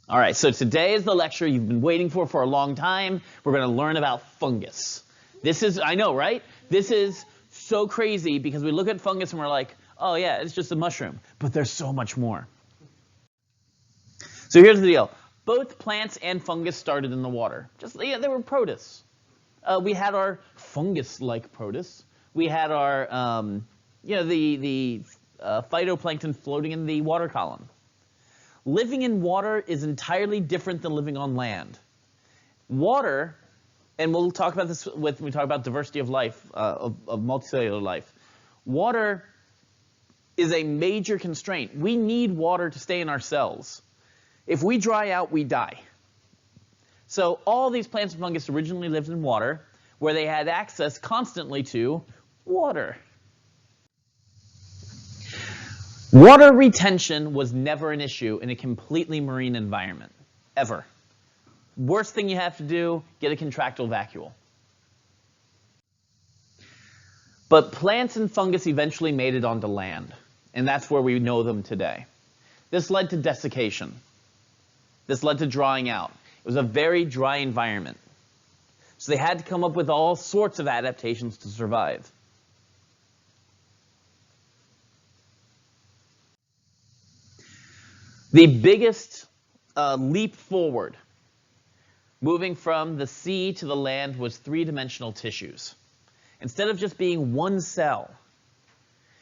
All right, so today is the lecture you've been waiting for a long time. We're going to learn about fungus. This is, I know, right? This is so crazy because we look at fungus and we're like, oh yeah, it's just a mushroom. But there's so much more. So here's the deal. Both plants and fungus started in the water. They were protists. We had our fungus-like protists. We had our, the phytoplankton floating in the water column. Living in water is entirely different than living on land. Water, and we'll talk about this when we talk about diversity of life, of multicellular life. Water is a major constraint. We need water to stay in our cells. If we dry out, we die. So all these plants and fungus originally lived in water, where they had access constantly to water. Water retention was never an issue in a completely marine environment, ever. Worst thing you have to do, get a contractile vacuole. But plants and fungus eventually made it onto land, and that's where we know them today. This led to desiccation. This led to drying out. It was a very dry environment. So they had to come up with all sorts of adaptations to survive. The biggest leap forward, moving from the sea to the land, was three-dimensional tissues. Instead of just being one cell,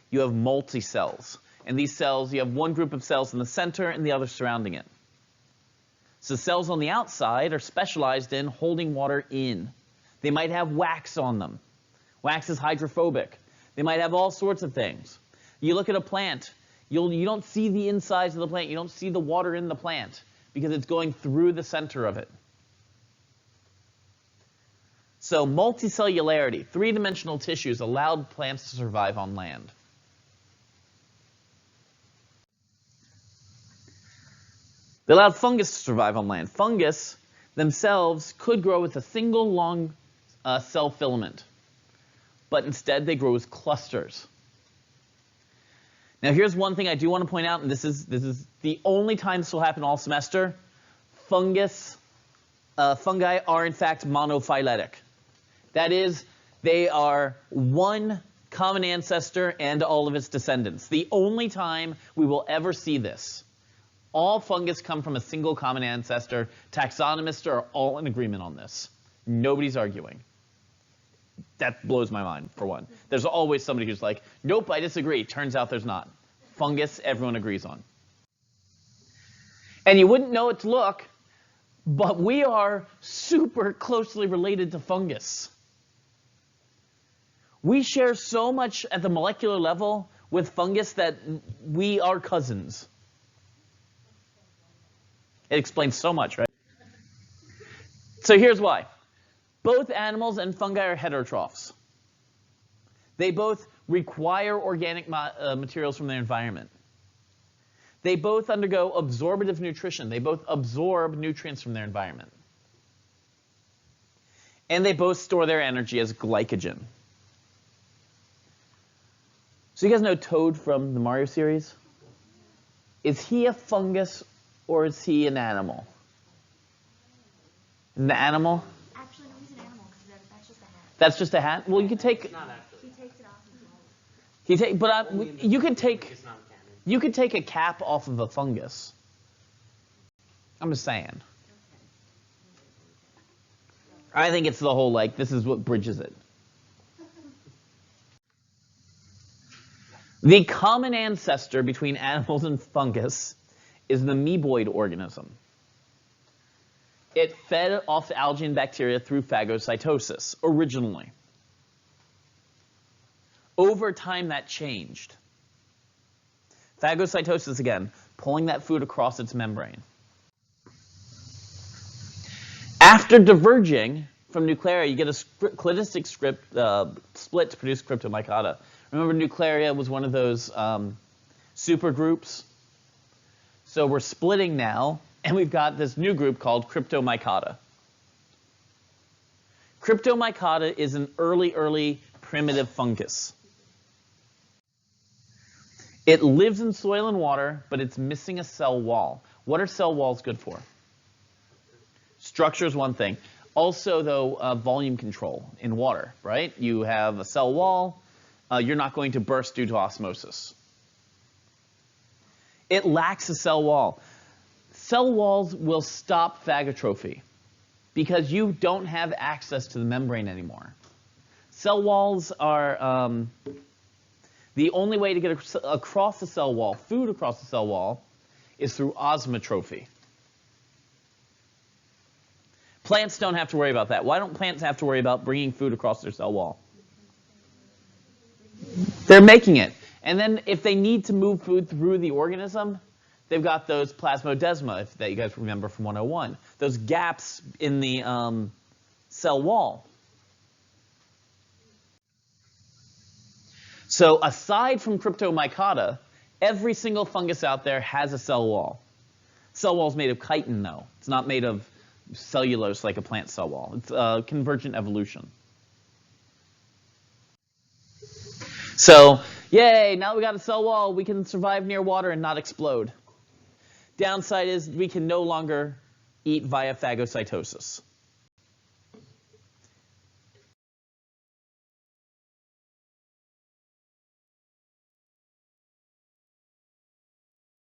you have multi-cells. And these cells, you have one group of cells in the center and the other surrounding it. So cells on the outside are specialized in holding water in. They might have wax on them. Wax is hydrophobic. They might have all sorts of things. You look at a plant, you don't see the insides of the plant. You don't see the water in the plant because it's going through the center of it. So multicellularity, three-dimensional tissues, allowed plants to survive on land. They allowed fungus to survive on land. Fungus themselves could grow with a single long cell filament, but instead they grow as clusters. Now here's one thing I do want to point out, and this is the only time this will happen all semester. Fungi are in fact monophyletic. That is, they are one common ancestor and all of its descendants. The only time we will ever see this. All fungus come from a single common ancestor. Taxonomists are all in agreement on this. Nobody's arguing. That blows my mind, for one. There's always somebody who's like, nope, I disagree. Turns out there's not. Fungus, everyone agrees on. And you wouldn't know it to look, but we are super closely related to fungus. We share so much at the molecular level with fungus that we are cousins. It explains so much, right? So here's why. Both animals and fungi are heterotrophs. They both require organic materials from their environment. They both undergo absorptive nutrition. They both absorb nutrients from their environment. And they both store their energy as glycogen. So you guys know Toad from the Mario series? Is he a fungus or is he an animal? An animal? Actually, no, he's an animal because that's just a hat. That's just a hat? Well, you could take... Not actually. He takes it off and But you could take a cap off of a fungus. I'm just saying. I think it's the whole, like, this is what bridges it. The common ancestor between animals and fungus is the amoeboid organism. It fed off algae and bacteria through phagocytosis, originally. Over time, that changed. Phagocytosis, again, pulling that food across its membrane. After diverging from nuclearia, you get a cladistic split to produce cryptomycota. Remember, nuclearia was one of those supergroups? So we're splitting now, and we've got this new group called cryptomycota. Cryptomycota is an early primitive fungus. It lives in soil and water, but it's missing a cell wall. What are cell walls good for? Structure is one thing. Also, though, volume control in water, right? You have a cell wall. You're not going to burst due to osmosis. It lacks a cell wall. Cell walls will stop phagotrophy because you don't have access to the membrane anymore. Cell walls are the only way to get across the cell wall, food across the cell wall, is through osmotrophy. Plants don't have to worry about that. Why don't plants have to worry about bringing food across their cell wall? They're making it. And then if they need to move food through the organism, they've got those plasmodesma, that you guys remember from 101. Those gaps in the cell wall. So aside from Cryptomycota, every single fungus out there has a cell wall. Cell wall is made of chitin, though. It's not made of cellulose like a plant cell wall. It's convergent evolution. So, yay, now we got a cell wall. We can survive near water and not explode. Downside is we can no longer eat via phagocytosis.